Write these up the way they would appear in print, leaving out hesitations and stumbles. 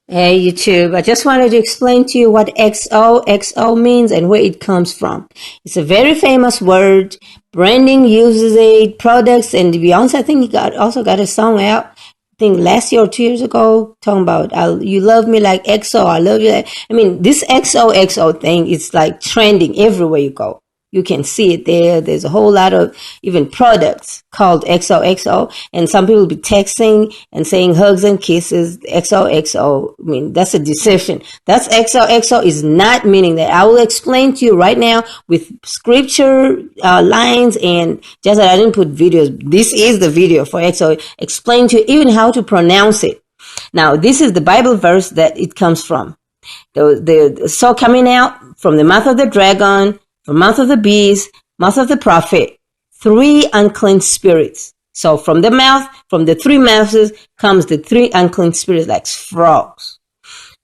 Hey YouTube, I just wanted to explain to you what XOXO means and where it comes from. It's a very famous word. Branding uses it, products, and Beyonce I think he also got a song out, I think last year or 2 years ago, talking about you love me like XO, I love you. I mean, this XOXO thing is like trending everywhere you go. You can see it there. There's a whole lot of even products called XOXO, and some people be texting and saying hugs and kisses. XOXO. I mean, that's a deception. That's XOXO is not meaning that. I will explain to you right now with scripture lines, and just that I didn't put videos. This is the video for XO. Explain to you even how to pronounce it. Now, this is the Bible verse that it comes from. The so coming out from the mouth of the dragon, from mouth of the beast, mouth of the prophet, three unclean spirits. So from the mouth, from the three mouths comes the three unclean spirits like frogs.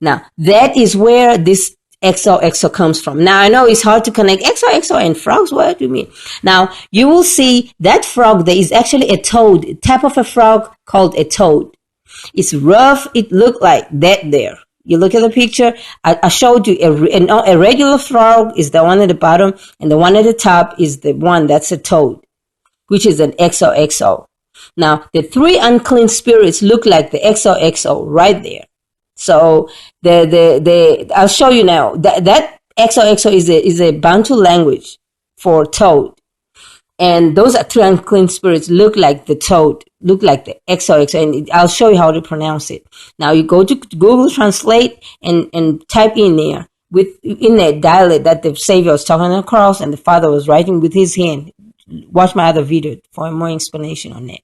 Now, that is where this XOXO comes from. Now, I know it's hard to connect XOXO and frogs. What do you mean? Now, you will see that frog there is actually a toad, a type of a frog called a toad. It's rough. It looked like that there. You look at the picture, I showed you a regular frog is the one at the bottom, and the one at the top is the one that's a toad, which is an XOXO. Now, the three unclean spirits look like the XOXO right there. So I'll show you now. That XOXO is a Bantu language for toad. And those three unclean spirits look like the toad, look like the XOXO, and I'll show you how to pronounce it. Now you go to Google Translate and type in there in that dialect that the Savior was talking on the cross and the Father was writing with his hand. Watch my other video for more explanation on that.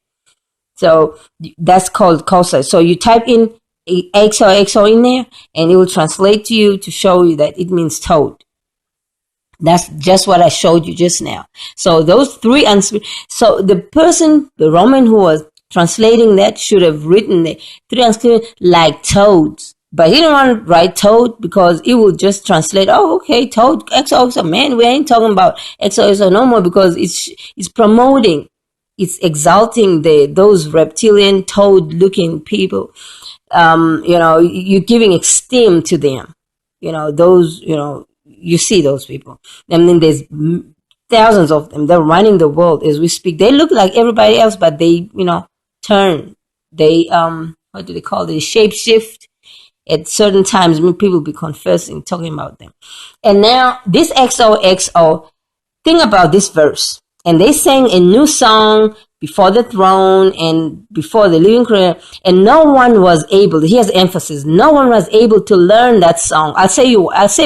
So that's called XOXO. So you type in XOXO in there, and it will translate to you to show you that it means toad. That's just what I showed you just now. So those three so the person, the Roman who was translating that should have written the three unseen like toads. But he didn't want to write toad because it will just translate, oh, okay, toad, XOXO. Man, we ain't talking about XOXO no more because it's promoting, it's exalting those reptilian toad-looking people. You're giving esteem to them. You see those people. I mean, there's thousands of them. They're running the world as we speak. They look like everybody else, but they, turn. They, what do they call it? Shape shift at certain times. People be confessing, talking about them. And now this XOXO, think about this verse. And they sang a new song before the throne and before the living creator, and no one was able, here's emphasis, no one was able to learn that song. I'll say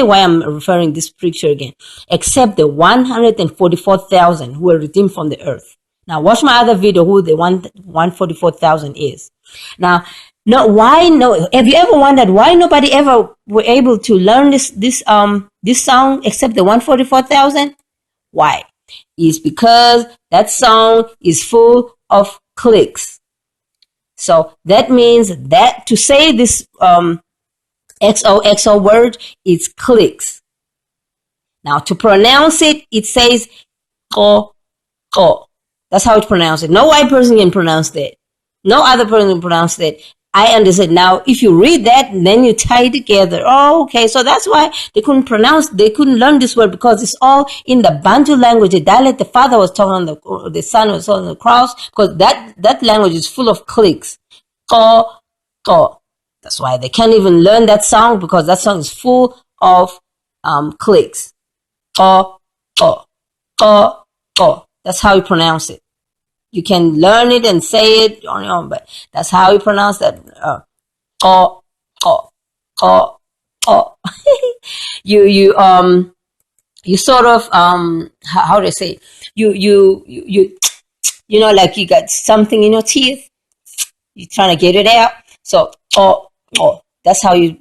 why I'm referring this picture again, except the 144,000 who were redeemed from the earth. Now watch my other video who the 144,000 is. Now, have you ever wondered why nobody ever were able to learn this song except the 144,000? Why? Is because that song is full of clicks. So that means that to say this XOXO word is clicks. Now to pronounce it, it says ko ko. That's how it's pronounced. No white person can pronounce that. No other person can pronounce that. I understand. Now, if you read that, then you tie it together. Oh, okay. So that's why they couldn't learn this word because it's all in the Bantu language, the dialect the Father was talking on the Son was on the cross, because that language is full of clicks. Ko, ko. That's why they can't even learn that song because that song is full of clicks. Ko, ko, ko, ko. That's how you pronounce it. You can learn it and say it on your own, but that's how you pronounce that. Ko, ko, ko, ko. You sort of how do I say? You like you got something in your teeth. You're trying to get it out. So ko, ko. That's how you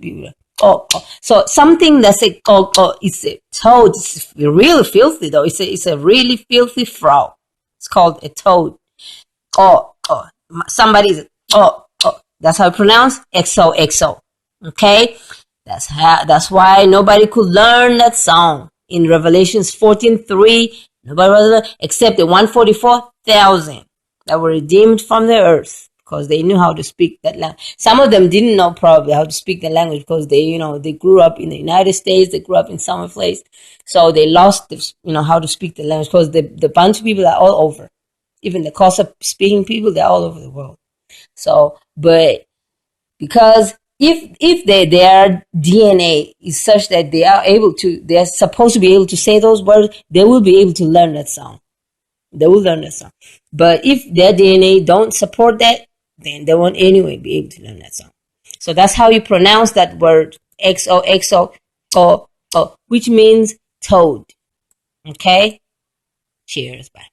ko, ko. So something that's a ko, ko. It's a toad. It's really filthy though. It's a really filthy frog. It's called a toad. Oh, somebody's that's how you pronounce XOXO. Okay, that's why nobody could learn that song in Revelations 14:3. Nobody was except the 144,000 that were redeemed from the earth. because they knew how to speak that language. Some of them didn't know probably how to speak the language because they grew up in the United States, they grew up in summer place, so they lost how to speak the language because the Bantu people are all over. Even the Xhosa speaking people, they're all over the world. So, but because if their DNA is such that they're supposed to be able to say those words, they will be able to learn that song. They will learn that song. But if their DNA don't support that, then they won't anyway be able to learn that song. So that's how you pronounce that word XOXO, which means toad. Okay? Cheers. Bye.